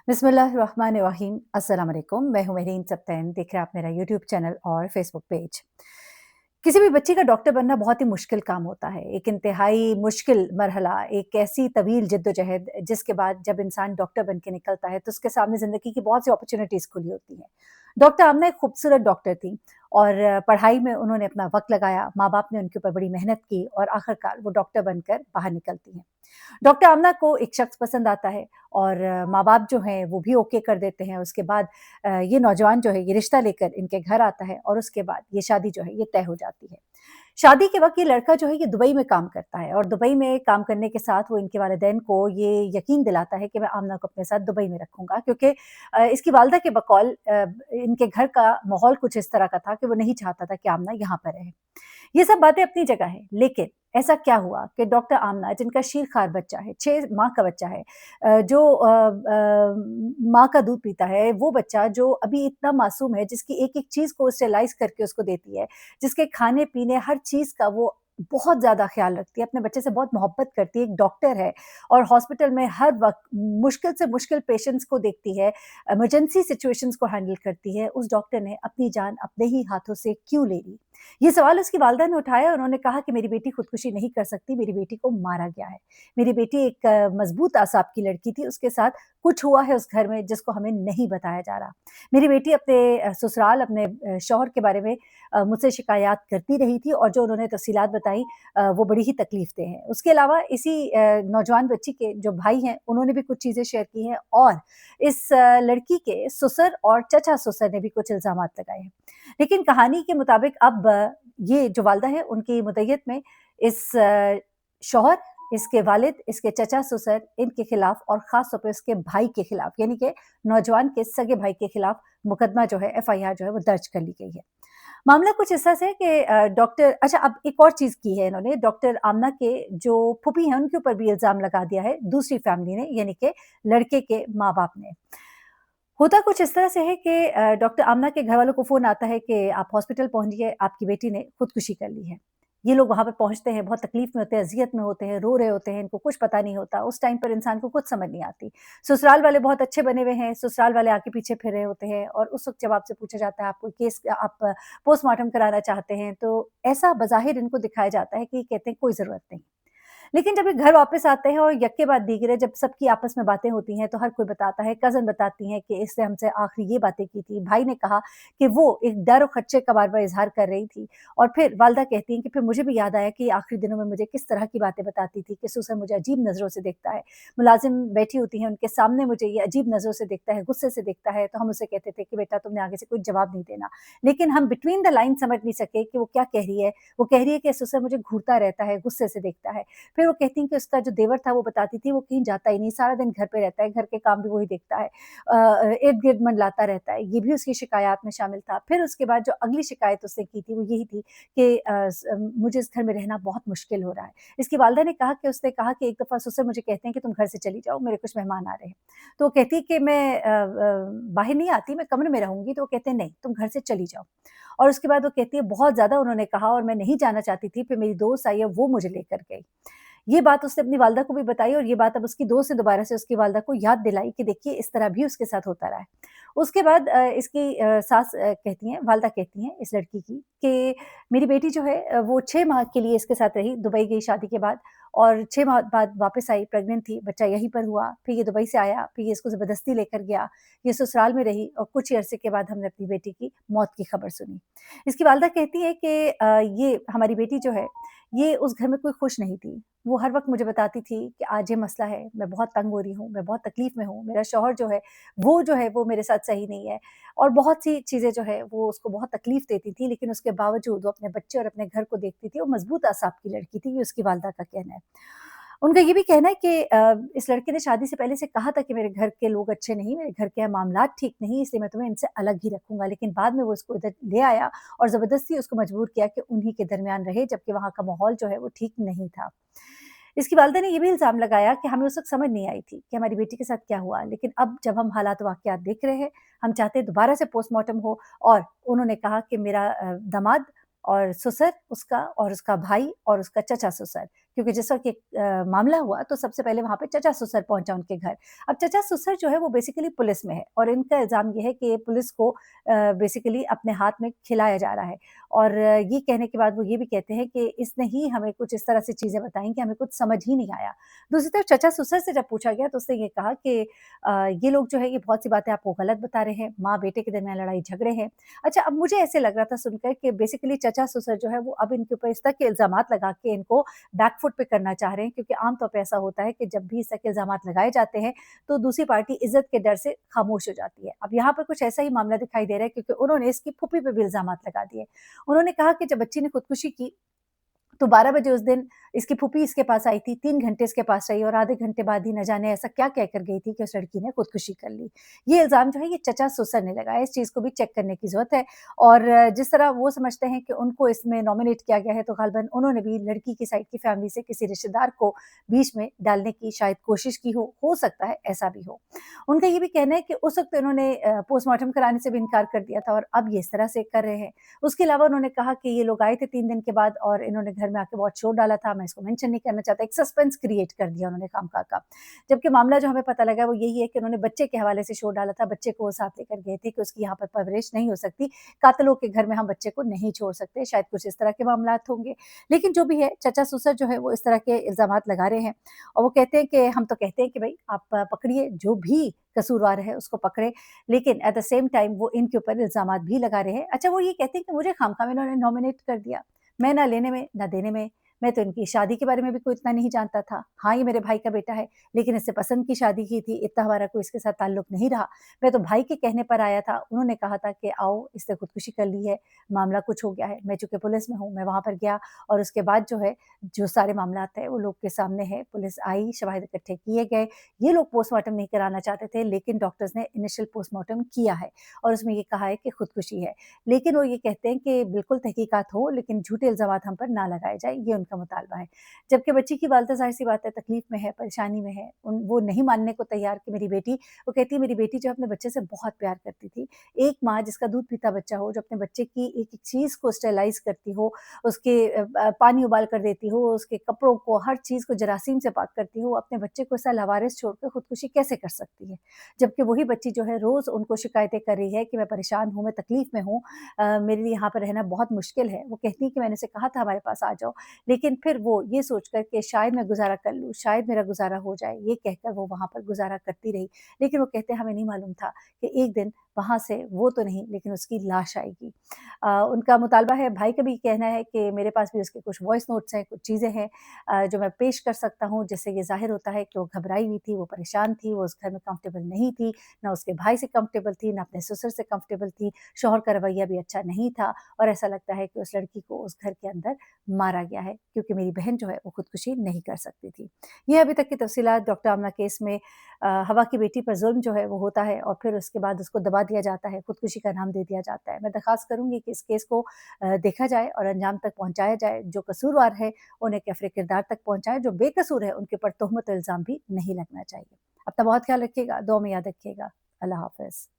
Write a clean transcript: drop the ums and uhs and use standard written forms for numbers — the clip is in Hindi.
बिस्मिल्लाहिर्रहमानिर्रहीम अस्सलाम वालेकुम। मैं हूँ मेहरीन सब्तैन, देख रहे हैं आप मेरा यूट्यूब चैनल और फेसबुक पेज। किसी भी बच्चे का डॉक्टर बनना बहुत ही मुश्किल काम होता है। एक इंतहाई मुश्किल मरहला, एक ऐसी तवील जद्दोजहद जिसके बाद जब इंसान डॉक्टर बन के निकलता है तो उसके सामने ज़िंदगी की बहुत सी अपॉर्च्युनिटीज़ खुली होती हैं। डॉक्टर आमना एक खूबसूरत डॉक्टर थी और पढ़ाई में उन्होंने अपना वक़्त लगाया, माँ-बाप ने उनके ऊपर बड़ी मेहनत की और आखिरकार वो डॉक्टर बनकर बाहर निकलती हैं। डॉक्टर आमना को एक शख्स पसंद आता है और माँ-बाप जो हैं वो भी ओके कर देते हैं। उसके बाद ये नौजवान जो है ये रिश्ता लेकर इनके घर आता है और उसके बाद ये शादी जो है ये तय हो जाती है। शादी के वक़्त ये लड़का जो है ये दुबई में काम करता है और दुबई में काम करने के साथ वो इनके वालिदैन को ये यकीन दिलाता है कि मैं आमना को अपने साथ दुबई में रखूँगा क्योंकि इसकी वालिदा के बकौल इनके घर का माहौल कुछ इस तरह का था कि वो नहीं चाहता था कि आमना यहाँ पर रहे। ये सब बातें अपनी जगह है, लेकिन ऐसा क्या हुआ कि डॉक्टर आमना जिनका शीर-खार बच्चा है, 6 माह का बच्चा है जो माँ का दूध पीता है, वो बच्चा जो अभी इतना मासूम है, जिसकी एक-एक चीज़ को स्टरलाइज़ करके उसको देती है, जिसके खाने-पीने हर चीज़ का वो बहुत ज़्यादा ख़्याल रखती है, अपने बच्चे से बहुत मोहब्बत करती है, एक डॉक्टर है और हॉस्पिटल में हर वक़्त मुश्किल से मुश्किल पेशेंट्स को देखती है, इमरजेंसी सिचुएशंस को हैंडल करती है, उस डॉक्टर ने अपनी जान अपने ही हाथों से क्यों ले ली? ये सवाल उसकी वालिदा ने उठाया, उन्होंने कहा कि मेरी बेटी खुदकुशी नहीं कर सकती, मेरी बेटी को मारा गया है। मेरी बेटी एक मज़बूत असाब की लड़की थी, उसके साथ कुछ हुआ है उस घर में जिसको हमें नहीं बताया जा रहा। मेरी बेटी अपने ससुराल, अपने शौहर के बारे में मुझसे शिकायत करती रही थी और जो उन्होंने तफ़सीलात बताई वो बड़ी ही तकलीफ़देह हैं। उसके अलावा इसी नौजवान बच्ची के जो भाई हैं, उन्होंने भी कुछ चीज़ें शेयर की हैं और इस लड़की के ससुर और चचा-ससुर ने भी कुछ इल्ज़ामात लगाए हैं। लेकिन कहानी के मुताबिक अब ये जो वालिदा है उनकी मुद्दय्यत में इस शौहर, इसके वालिद, इसके चचा-ससुर इनके खिलाफ और ख़ास तौर पे इसके भाई के खिलाफ यानी कि नौजवान के सगे भाई के खिलाफ मुकदमा जो है एफआईआर जो है वो दर्ज कर ली गई है। मामला कुछ ऐसा है कि डॉक्टर अच्छा अब एक और चीज़ की है इन्होंने डॉक्टर आमना के जो फूफी हैं उनके ऊपर भी इल्ज़ाम लगा दिया है दूसरी फैमिली ने यानी कि लड़के के माँ-बाप ने। होता कुछ इस तरह से है कि डॉक्टर आमना के घरवालों को फ़ोन आता है कि आप हॉस्पिटल पहुँचिए, आपकी बेटी ने खुदकुशी कर ली है। ये लोग वहाँ पे पहुँचते हैं, बहुत तकलीफ़ में होते हैं, अज़ियत में होते हैं, रो रहे होते हैं, इनको कुछ पता नहीं होता। उस टाइम पर इंसान को कुछ समझ नहीं आती। ससुराल वाले बहुत अच्छे बने हुए हैं, ससुराल वाले आगे पीछे फिर रहे होते हैं और उस वक़्त जब आपसे पूछा जाता है, आप कोई केस आप पोस्टमार्टम कराना चाहते हैं, तो ऐसा बज़ाहिर इनको दिखाया जाता है कि कहते हैं कोई ज़रूरत नहीं। लेकिन जब ये घर वापस आते हैं और यक्के बाद दीगरे जब सबकी आपस में बातें होती हैं, तो हर कोई बताता है, कज़न बताती हैं कि इसने हमसे आखिरी ये बातें की थी। भाई ने कहा कि वो एक डर और खदशे का बार-बार इज़हार कर रही थी और फिर वालिदा कहती हैं कि फिर मुझे भी याद आया कि आखिरी दिनों में मुझे किस तरह की बातें बताती थी कि ससुर मुझे अजीब नज़रों से देखता है। मुलाज़िम बैठी होती हैं, उनके सामने मुझे ये अजीब नज़रों से देखता है, गुस्से से देखता है, तो हम उसे कहते थे कि बेटा तुमने आगे से कोई जवाब नहीं देना। लेकिन हम बिटवीन द लाइन समझ नहीं सके कि वो क्या कह रही है। वो कह रही है कि ससुर मुझे घूरता रहता है, गुस्से से देखता है। फिर वो कहती हैं कि उसका जो देवर था वो बताती थी वो कहीं जाता ही नहीं, सारा दिन घर पे रहता है, घर के काम भी वही देखता है। इर्द-गिर्द मंडलाता रहता है, ये भी उसकी शिकायत में शामिल था। फिर उसके बाद जो अगली शिकायत उसने की थी वो यही थी कि मुझे इस घर में रहना बहुत मुश्किल हो रहा है। इसकी वालिदा ने कहा कि उसने कहा कि एक दफ़ा ससुर मुझे कहते हैं कि तुम घर से चली जाओ, मेरे कुछ मेहमान आ रहे हैं। तो वो कहती है कि मैं बाहर नहीं आती, मैं कमरे में रहूँगी, तो वो कहते हैं नहीं, तुम घर से चली जाओ। और उसके बाद वो कहती है बहुत ज़्यादा उन्होंने कहा और मैं नहीं जाना चाहती थी, फिर मेरी दोस्त आई है वो मुझे लेकर गई। ये बात उसने अपनी वालिदा को भी बताई और ये बात अब उसकी दोस्त ने दोबारा से उसकी वालिदा को याद दिलाई कि देखिए इस तरह भी उसके साथ होता रहा है। उसके बाद इसकी सास कहती हैं वालिदा कहती हैं इस लड़की की कि मेरी बेटी जो है वो 6 माह के लिए इसके साथ रही, दुबई गई शादी के बाद और 6 माह बाद वापस आई, प्रेग्नेंट थी, बच्चा यहीं पर हुआ, फिर ये दुबई से आया, फिर ये इसको ज़बरदस्ती लेकर गया, ये ससुराल में रही और कुछ ही अरसे के बाद हमने अपनी बेटी की मौत की खबर सुनी। इसकी वालिदा कहती है कि ये हमारी बेटी जो है, ये उस घर में कोई खुश नहीं थी। वो हर वक़्त मुझे बताती थी कि आज ये मसला है, मैं बहुत तंग हो रही हूँ, मैं बहुत तकलीफ़ में हूँ, मेरा शौहर जो है वो मेरे साथ सही नहीं है और बहुत सी चीज़ें जो है वो उसको बहुत तकलीफ़ देती थी, लेकिन उसके बावजूद वो अपने बच्चे और अपने घर को देखती थी, वो मज़बूत असाब की लड़की थी, ये उसकी वालिदा का कहना है। उनका ये भी कहना है कि इस लड़के ने शादी से पहले से कहा था कि मेरे घर के लोग अच्छे नहीं, मेरे घर के मामलात ठीक नहीं, इसलिए मैं तुम्हें इनसे अलग ही रखूँगा। लेकिन बाद में वो इसको इधर ले आया और ज़बरदस्ती उसको मजबूर किया कि उन्हीं के दरमियान रहे, जबकि वहाँ का माहौल जो है वो ठीक नहीं था। इसकी वालिदा ने ये भी इल्ज़ाम लगाया कि हमें उस वक़्त समझ नहीं आई थी कि हमारी बेटी के साथ क्या हुआ। लेकिन अब जब हम हालात वाक़यात देख रहे हैं, हम चाहते हैं दोबारा से पोस्टमार्टम हो और उन्होंने कहा कि मेरा दामाद और ससुर उसका और उसका भाई और उसका चचा-ससुर क्योंकि जिस वक़्त ये मामला हुआ तो सबसे पहले वहाँ पे चचा-ससुर पहुँचा उनके घर। अब चचा-ससुर जो है वो बेसिकली पुलिस में है और इनका इल्ज़ाम ये है कि ये पुलिस को बेसिकली अपने हाथ में खिलाया जा रहा है और ये कहने के बाद वो ये भी कहते हैं कि इसने ही हमें कुछ इस तरह से चीज़ें बताई कि हमें कुछ समझ ही नहीं आया। दूसरी तरफ चचा-ससुर से जब पूछा गया तो उसने ये कहा कि ये लोग जो है ये बहुत सी बातें आपको गलत बता रहे हैं, माँ-बेटे के दरमियान लड़ाई-झगड़े हैं। अच्छा, अब मुझे ऐसे लग रहा था सुनकर कि बेसिकली चचा-ससुर जो है वो अब इनके ऊपर इस तरह के इल्ज़ामात लगा के इनको बैक फुट पे करना चाह रहे हैं क्योंकि आम तौर पे ऐसा होता है कि जब भी इस तरह के इल्ज़ामात लगाए जाते हैं, तो दूसरी पार्टी इज़्ज़त के डर से खामोश हो जाती है। अब यहाँ पर कुछ ऐसा ही मामला दिखाई दे रहा है क्योंकि उन्होंने इसकी फूफी पे भी इल्ज़ामात लगा दिए। उन्होंने कहा कि जब बच्ची ने खुदकुशी की तो 12 बजे उस दिन इसकी फूफी इसके पास आई थी, 3 घंटे इसके पास रही और आधे घंटे बाद ही न जाने ऐसा क्या कहकर गई थी कि उस लड़की ने खुदकुशी कर ली। ये इल्ज़ाम जो है ये चचा-ससुर ने लगाया, इस चीज़ को भी चेक करने की ज़रूरत है और जिस तरह वो समझते हैं कि उनको इसमें नॉमिनेट किया गया है तो ग़ालिबन उन्होंने भी लड़की की साइड की फैमिली से किसी रिश्तेदार को बीच में डालने की शायद कोशिश की हो सकता है ऐसा भी हो। उनका ये भी कहना है कि उस वक़्त इन्होंने पोस्टमार्टम कराने से भी इनकार कर दिया था और अब ये इस तरह से कर रहे हैं। उसके अलावा उन्होंने कहा कि ये लोग आए थे 3 दिन के बाद और इन्होंने घर में आके बहुत शोर डाला था, मैं इसको मेंशन नहीं करना चाहता, एक सस्पेंस क्रिएट कर दिया उन्होंने खामखा का। जबकि मामला जो हमें पता लगा वो यही है कि उन्होंने बच्चे के हवाले से शोर डाला था, बच्चे को वो साथ लेकर गए थे कि उसकी यहाँ पर परवरिश नहीं हो सकती, कातिलों के घर में हम बच्चे को नहीं छोड़ सकते, शायद कुछ इस तरह के मामलात होंगे। लेकिन जो भी है, चचा-ससुर जो है वो इस तरह के इल्ज़ामात लगा रहे हैं और वो कहते हैं कि हम तो कहते हैं कि भई आप पकड़िए, जो भी कसूरवार है उसको पकड़े, लेकिन एट द सेम टाइम वो इनके ऊपर इल्ज़ामात भी लगा रहे हैं। अच्छा, वो ये कहते हैं कि मुझे खामखा में इन्होंने नॉमिनेट कर दिया। मैं ना लेने में, ना देने में। मैं तो इनकी शादी के बारे में भी कोई इतना नहीं जानता था। हाँ, ये मेरे भाई का बेटा है, लेकिन इससे पसंद की शादी की थी, इतना हमारा कोई इसके साथ ताल्लुक नहीं रहा। मैं तो भाई के कहने पर आया था, उन्होंने कहा था कि आओ, इसने खुदकुशी कर ली है, मामला कुछ हो गया है। मैं चूँकि पुलिस में हूँ, मैं वहाँ पर गया और उसके बाद जो है, जो सारे मामलात हैं, वो लोग के सामने है। पुलिस आई, शवाहिद इकट्ठे किए गए। ये लोग पोस्टमार्टम नहीं कराना चाहते थे, लेकिन डॉक्टर्स ने इनिशियल पोस्टमार्टम किया है और उसमें ये कहा है कि खुदकुशी है। लेकिन वो ये कहते हैं कि बिल्कुल तहकीकात हो, लेकिन झूठे इल्ज़ामात हम पर ना लगाए जाएँ, ये उनका मुतालबा है। जबकि बच्ची की वालिदा ज़ाहिर-सी बात है तकलीफ़ में है, परेशानी में है, वो नहीं मानने को तैयार कि मेरी बेटी वो कहती है मेरी बेटी जो है अपने बच्चे से बहुत प्यार करती थी। एक माँ जिसका दूध पीता बच्चा हो, जो अपने बच्चे की एक-एक चीज़ को स्टरलाइज़ करती हो, उसके पानी उबाल कर देती हो, उसके कपड़ों को, हर चीज़ को जरासीम से पाक करती हो, अपने बच्चे को ऐसा लावारिस छोड़ के खुदकुशी कैसे कर सकती है? जबकि वही बच्ची जो है रोज़ उनको शिकायतें कर रही है कि मैं परेशान हूँ, मैं तकलीफ़ में हूँ, मेरे लिए यहाँ पर रहना बहुत मुश्किल है। वो कहती है कि मैंने उसे कहा था हमारे पास आ जाओ, लेकिन फिर वो ये सोचकर कि शायद मैं गुज़ारा कर लूँ, शायद मेरा गुज़ारा हो जाए, ये कहकर वो वहाँ पर गुज़ारा करती रही। लेकिन वो कहते हैं हमें नहीं मालूम था कि एक दिन वहाँ से वो तो नहीं लेकिन उसकी लाश आएगी। उनका मुतालबा है, भाई का भी कहना है कि मेरे पास भी उसके कुछ वॉइस नोट्स हैं, कुछ चीज़ें हैं जो मैं पेश कर सकता हूँ, जिससे ये ज़ाहिर होता है कि वो घबराई हुई थी, वो परेशान थी, वो उस घर में कंफ़र्टेबल नहीं थी, ना उसके भाई से कंफ़र्टेबल थी, ना अपने ससुर से कंफ़र्टेबल थी, शौहर का रवैया भी अच्छा नहीं था और ऐसा लगता है कि उस लड़की को उस घर के अंदर मारा गया है, क्योंकि मेरी बहन जो है वो खुदकुशी नहीं कर सकती थी। ये अभी तक की तफ़सीलात डॉक्टर आमना केस में हवा की बेटी पर ज़ुल्म जो है वो होता है और फिर उसके बाद उसको दबा दिया जाता है, खुदकुशी का नाम दे दिया जाता है। मैं दरख़्वास्त करूँगी कि इस केस को देखा जाए और अंजाम तक पहुँचाया जाए, जो कसूरवार है उन्हें कैफ़रे किरदार तक पहुँचाएँ, जो बेकसूर है उनके ऊपर तोहमत और इल्ज़ाम भी नहीं लगना चाहिए। अपना बहुत ख़्याल रखिएगा, दुआ में याद रखिएगा। अल्लाह हाफ़िज़।